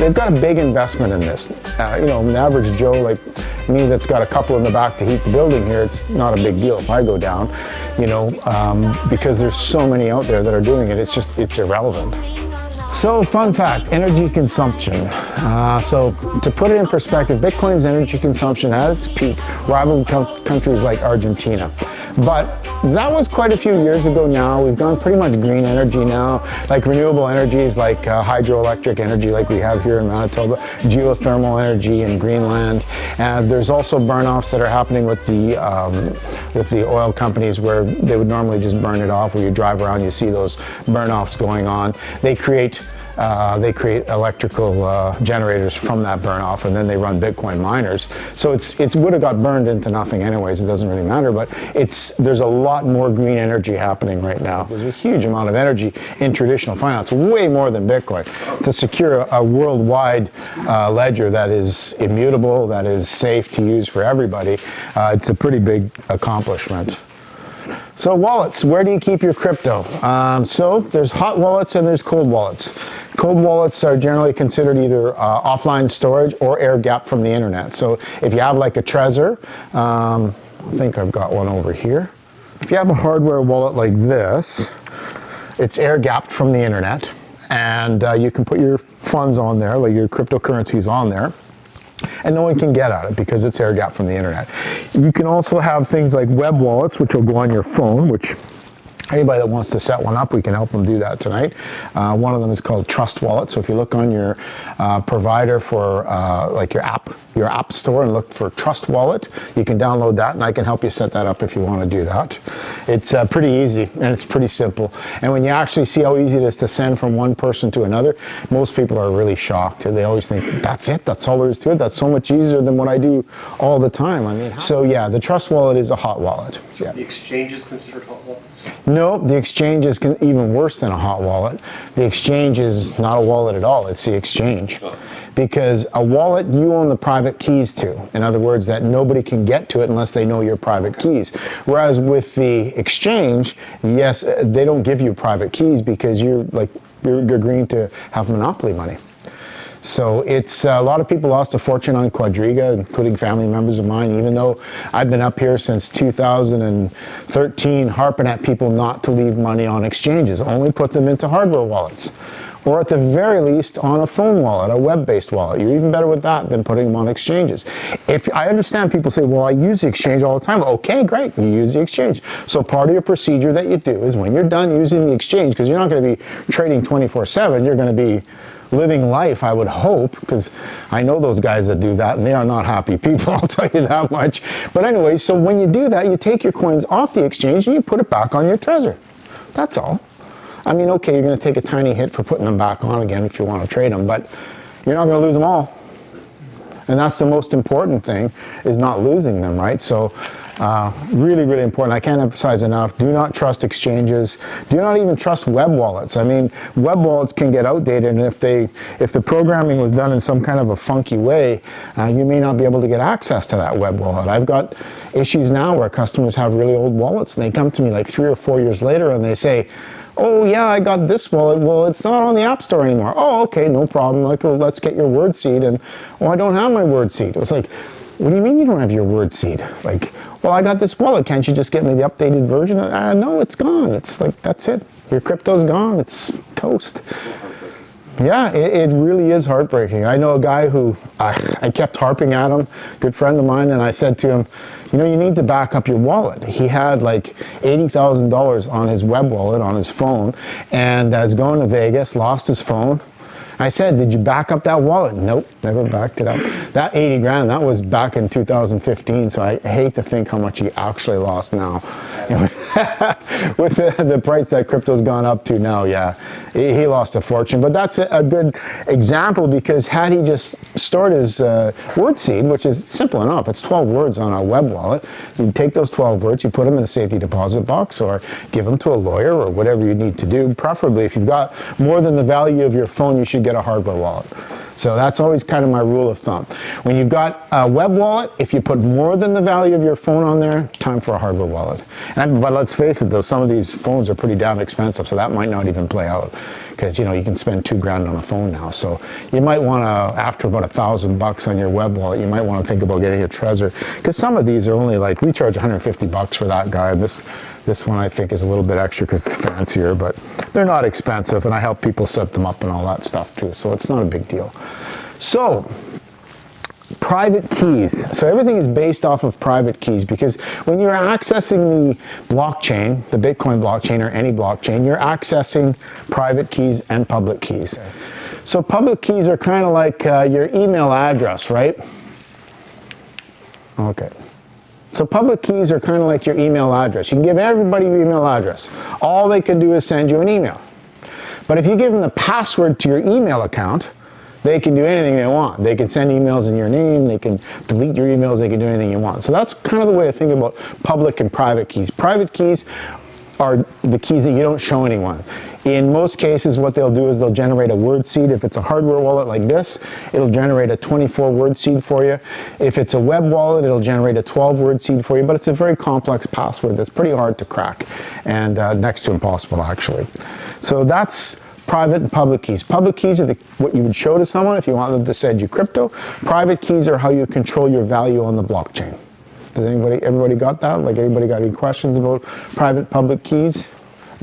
they've got a big investment in this. You know, an average Joe like me that's got a couple in the back to heat the building here, it's not a big deal if I go down, you know, because there's so many out there that are doing it, it's irrelevant. So, fun fact, energy consumption. So, to put it in perspective, Bitcoin's energy consumption at its peak rivaled countries like Argentina. But that was quite a few years ago now. We've gone pretty much green energy now, like renewable energies, like hydroelectric energy like we have here in Manitoba, geothermal energy in Greenland. And there's also burn-offs that are happening with the oil companies where they would normally just burn it off. Where you drive around, you see those burn-offs going on. They create electrical generators from that burn off, and then they run Bitcoin miners. So it would have got burned into nothing anyways. It doesn't really matter, but there's a lot more green energy happening right now. There's a huge amount of energy in traditional finance, way more than Bitcoin, to secure a worldwide ledger that is immutable, that is safe to use for everybody. It's a pretty big accomplishment. So wallets, where do you keep your crypto? So there's hot wallets and there's cold wallets. Cold wallets are generally considered either offline storage or air-gapped from the internet. So if you have like a Trezor, I think I've got one over here. If you have a hardware wallet like this, it's air-gapped from the internet, and you can put your funds on there, like your cryptocurrencies on there, and no one can get at it because it's air-gapped from the internet. You can also have things like web wallets, which will go on your phone, which anybody that wants to set one up, we can help them do that tonight. One of them is called Trust Wallet. So if you look on your provider for like your app store and look for Trust Wallet, you can download that, and I can help you set that up if you want to do that. It's pretty easy and it's pretty simple. And when you actually see how easy it is to send from one person to another, most people are really shocked. They always think, that's it, that's all there is to it. That's so much easier than what I do all the time. I mean, so yeah, the Trust Wallet is a hot wallet. So yeah. The exchange is considered hot wallets? No, the exchange is even worse than a hot wallet. The exchange is not a wallet at all, it's the exchange. Oh. Because a wallet, you own the private keys to. In other words, that nobody can get to it unless they know your private keys. Whereas with the exchange, yes, they don't give you private keys because you're agreeing to have monopoly money. So it's a lot of people lost a fortune on Quadriga, including family members of mine, even though I've been up here since 2013 harping at people not to leave money on exchanges, only put them into hardware wallets. Or at the very least on a phone wallet, a web-based wallet. You're even better with that than putting them on exchanges. If I understand people say, well, I use the exchange all the time. Okay, great, you use the exchange. So part of your procedure that you do is when you're done using the exchange, because you're not going to be trading 24/7, you're going to be living life, I would hope, because I know those guys that do that and they are not happy people, I'll tell you that much. But anyway, so when you do that, you take your coins off the exchange and you put it back on your Trezor. That's all. I mean, okay, you're going to take a tiny hit for putting them back on again if you want to trade them, but you're not going to lose them all. And that's the most important thing, is not losing them, right? So really, really important. I can't emphasize enough. Do not trust exchanges. Do not even trust web wallets. I mean, web wallets can get outdated, and if the programming was done in some kind of a funky way, you may not be able to get access to that web wallet. I've got issues now where customers have really old wallets, and they come to me like 3 or 4 years later, and they say, oh yeah, I got this wallet. Well, it's not on the App Store anymore. Oh, okay, no problem. Like, well, let's get your word seed. And, well, I don't have my word seed. It's like, what do you mean you don't have your word seed? Like, well, I got this wallet. Can't you just get me the updated version? No, it's gone. It's like, that's it. Your crypto's gone. It's toast. Yeah, it really is heartbreaking. I know a guy who I kept harping at him, good friend of mine, and I said to him, you know, you need to back up your wallet. He had like $80,000 on his web wallet, on his phone, and was going to Vegas, lost his phone. I said, did you back up that wallet? Nope, never backed it up. That 80 grand, that was back in 2015, so I hate to think how much he actually lost now. With the price that crypto's gone up to now, yeah, he lost a fortune. But that's a good example, because had he just stored his word seed, which is simple enough, it's 12 words on a web wallet, you take those 12 words, you put them in a safety deposit box, or give them to a lawyer, or whatever you need to do. Preferably, if you've got more than the value of your phone, you should get a hardware wallet. So that's always kind of my rule of thumb. When you've got a web wallet, if you put more than the value of your phone on there, time for a hardware wallet. But let's face it though, some of these phones are pretty damn expensive, so that might not even play out. Because you can spend $2,000 on a phone now. So you might want to, after about $1,000 on your web wallet, you might want to think about getting a Trezor. Because some of these are only like, we charge $150 for that guy. This one I think is a little bit extra because it's fancier, but they're not expensive, and I help people set them up and all that stuff too, so it's not a big deal. So, private keys. So everything is based off of private keys, because when you're accessing the blockchain, the Bitcoin blockchain or any blockchain, you're accessing private keys and public keys. So public keys are kind of like your email address, right? Okay. So public keys are kind of like your email address. You can give everybody your email address. All they can do is send you an email. But if you give them the password to your email account, they can do anything they want. They can send emails in your name, they can delete your emails, they can do anything you want. So that's kind of the way I think about public and private keys. Private keys are the keys that you don't show anyone. In most cases, what they'll do is they'll generate a word seed. If it's a hardware wallet like this, it'll generate a 24-word seed for you. If it's a web wallet, it'll generate a 12-word seed for you, but it's a very complex password that's pretty hard to crack, and next to impossible, actually. So that's private and public keys. Public keys are what you would show to someone if you want them to send you crypto. Private keys are how you control your value on the blockchain. Does everybody got that? Like, everybody got any questions about private, public keys?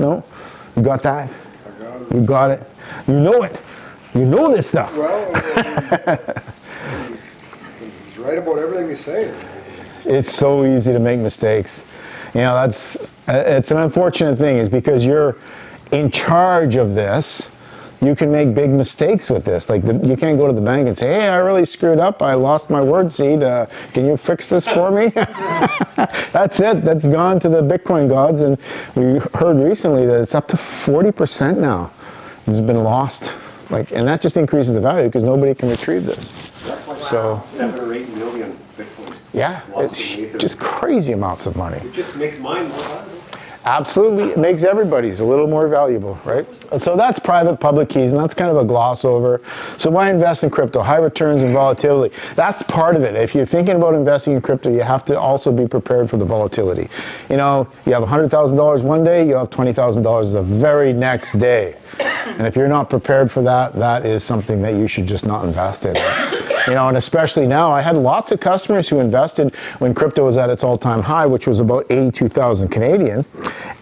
No? You got that? I got it. You got it? You know it. You know this stuff. Well, he's right about everything he's saying. It's so easy to make mistakes. It's an unfortunate thing, is because you're in charge of this, you can make big mistakes with this. Like, you can't go to the bank and say, hey, I really screwed up, I lost my word seed, can you fix this for me? That's it, that's gone to the Bitcoin gods, and we heard recently that it's up to 40% now. It's been lost, and that just increases the value because nobody can retrieve this. That's like So, 7 or 8 million Bitcoins. yeah, it's just crazy amounts of money. It just makes mine more valuable. Absolutely, it makes everybody's a little more valuable, right? So that's private, public keys, and that's kind of a gloss over. So why invest in crypto? High returns and volatility. That's part of it. If you're thinking about investing in crypto, you have to also be prepared for the volatility. You have $100,000 one day, you have $20,000 the very next day. And if you're not prepared for that, that is something that you should just not invest in. And especially now, I had lots of customers who invested when crypto was at its all-time high, which was about 82,000 Canadian.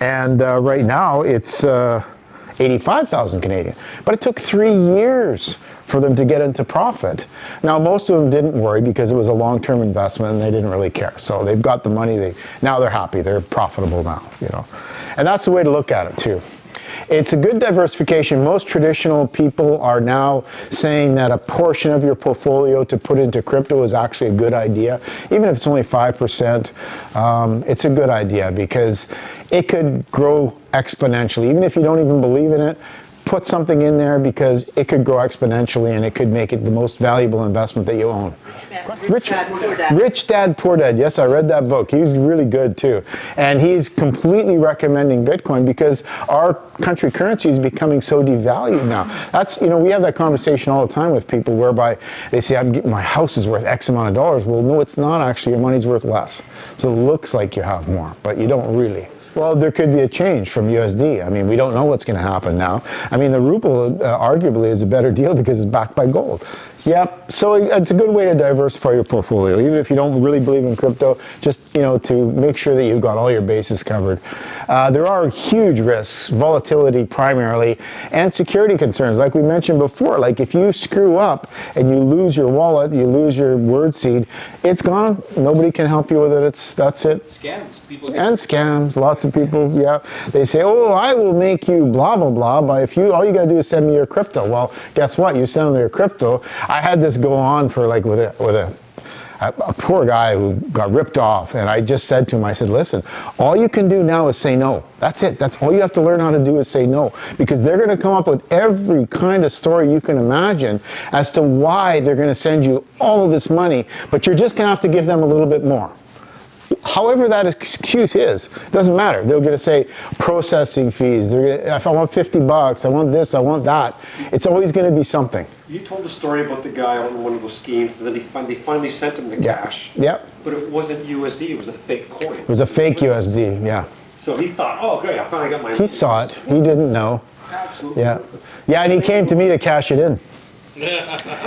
And right now, it's 85,000 Canadian. But it took 3 years for them to get into profit. Now, most of them didn't worry because it was a long-term investment and they didn't really care. So they've got the money, now they're happy, they're profitable now, And that's the way to look at it too. It's a good diversification. Most traditional people are now saying that a portion of your portfolio to put into crypto is actually a good idea. Even if it's only 5%, it's a good idea because it could grow exponentially. Even if you don't even believe in it, put something in there because it could grow exponentially and it could make it the most valuable investment that you own. Rich Dad, Poor Dad. Rich Dad, Poor Dad. Yes, I read that book. He's really good too. And he's completely recommending Bitcoin because our country currency is becoming so devalued now. That's, we have that conversation all the time with people whereby they say, my house is worth X amount of dollars. Well, no, it's not actually. Your money's worth less. So it looks like you have more, but you don't really. Well, there could be a change from USD. I mean, we don't know what's going to happen now. I mean, the ruble arguably is a better deal because it's backed by gold. Yep. So it's a good way to diversify your portfolio, even if you don't really believe in crypto. Just to make sure that you've got all your bases covered. There are huge risks, volatility primarily, and security concerns. Like we mentioned before, like if you screw up and you lose your wallet, you lose your word seed, it's gone. Nobody can help you with it. That's it. Scams. And scams. Lots of people, yeah, they say, oh, I will make you blah, blah, blah, but all you got to do is send me your crypto. Well, guess what? You send me your crypto. I had this go on for with a poor guy who got ripped off, and I just said to him, I said, listen, all you can do now is say no. That's it. That's all you have to learn how to do is say no, because they're going to come up with every kind of story you can imagine as to why they're going to send you all of this money, but you're just going to have to give them a little bit more. however that excuse is, doesn't matter. They're going to say processing fees. They're going to, if I want $50, I want this, I want that. It's always going to be something. You told the story about the guy on one of those schemes, and then they finally sent him the cash. Yep. But it wasn't USD, it was a fake coin. It was a fake USD, yeah. So he thought, oh, great, I finally got my... He saw it. He didn't know. Absolutely. Yeah. Yeah, and he came to me to cash it in.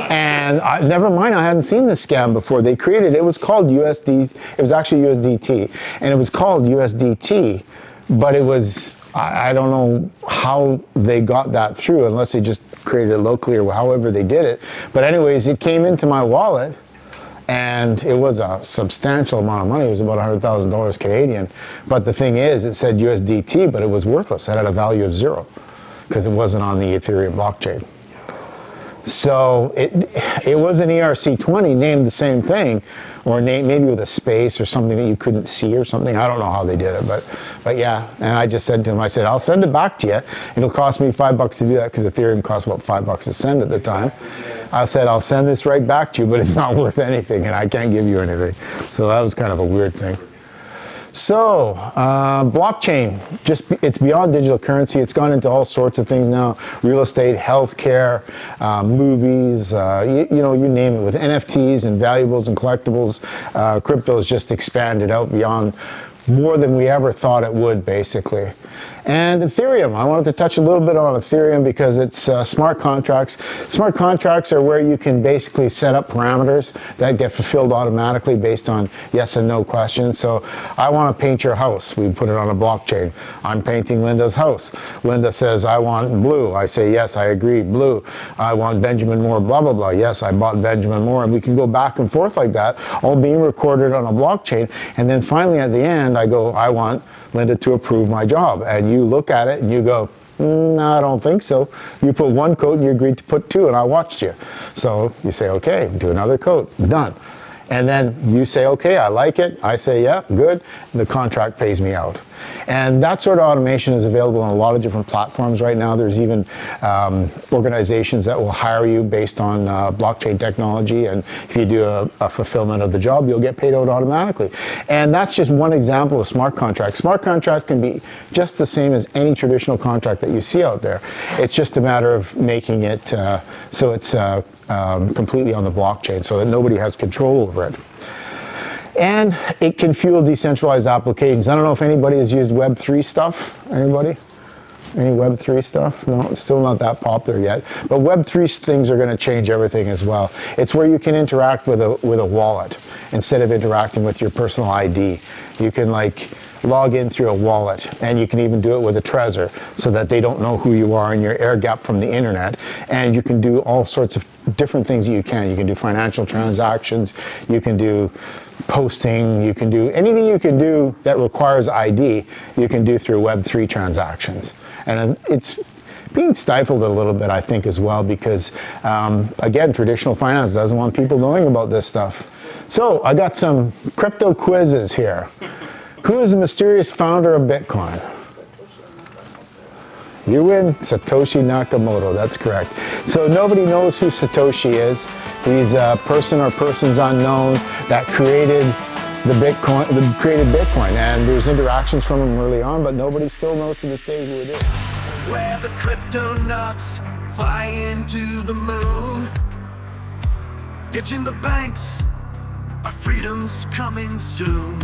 And never mind, I hadn't seen this scam before. They created it was called USD. It was actually USDT, and it was called USDT, but it was I don't know how they got that through, unless they just created it locally or however they did it. But anyways, it came into my wallet, and it was a substantial amount of money. It was about $100,000 Canadian. But the thing is, it said USDT, but it was worthless. It had a value of 0 because it wasn't on the Ethereum blockchain. So it was an ERC20 named the same thing, or maybe with a space or something that you couldn't see or something. I don't know how they did it, but yeah. And I just said to him, I said, I'll send it back to you. It'll cost me $5 to do that, because Ethereum cost about $5 to send at the time. I said, I'll send this right back to you, but it's not worth anything, and I can't give you anything. So that was kind of a weird thing. So, blockchain, it's beyond digital currency. It's gone into all sorts of things now: real estate, healthcare, movies, you name it. With NFTs and valuables and collectibles, crypto's just expanded out beyond more than we ever thought it would, basically. And Ethereum, I wanted to touch a little bit on Ethereum because it's smart contracts. Smart contracts are where you can basically set up parameters that get fulfilled automatically based on yes and no questions. So I want to paint your house. We put it on a blockchain. I'm painting Linda's house. Linda says, I want blue. I say, yes, I agree, blue. I want Benjamin Moore, blah, blah, blah. Yes, I bought Benjamin Moore. And we can go back and forth like that, all being recorded on a blockchain. And then finally at the end, I go, I want Linda to approve my job. And you look at it and you go, no, I don't think so. You put one coat and you agreed to put 2, and I watched you. So you say, okay, do another coat, done. And then you say, okay, I like it. I say, yeah, good. The contract pays me out. And that sort of automation is available on a lot of different platforms right now. There's even organizations that will hire you based on blockchain technology. And if you do a fulfillment of the job, you'll get paid out automatically. And that's just one example of smart contracts. Smart contracts can be just the same as any traditional contract that you see out there. It's just a matter of making it so it's completely on the blockchain, so that nobody has control over it. And it can fuel decentralized applications. I don't know if anybody has used Web3 stuff. Anybody? Any Web3 stuff? No, it's still not that popular yet. But Web3 things are going to change everything as well. It's where you can interact with a wallet instead of interacting with your personal ID. You can log in through a wallet, and you can even do it with a Trezor so that they don't know who you are and you're air gapped from the internet. And you can do all sorts of different things you can. You can do financial transactions, you can do posting, you can do anything you can do that requires ID, you can do through Web3 transactions. And it's being stifled a little bit, I think, as well, because again, traditional finance doesn't want people knowing about this stuff. So I got some crypto quizzes here. Who is the mysterious founder of Bitcoin? You win, Satoshi Nakamoto, that's correct. So nobody knows who Satoshi is. He's a person or persons unknown that created Bitcoin, and there's interactions from him early on, but nobody still knows to this day who it is. Where the crypto nuts fly into the moon, ditching the banks, our freedom's coming soon.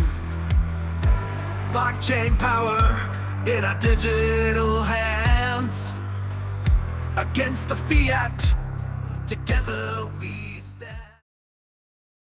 Blockchain power in our digital hands, against the fiat, together we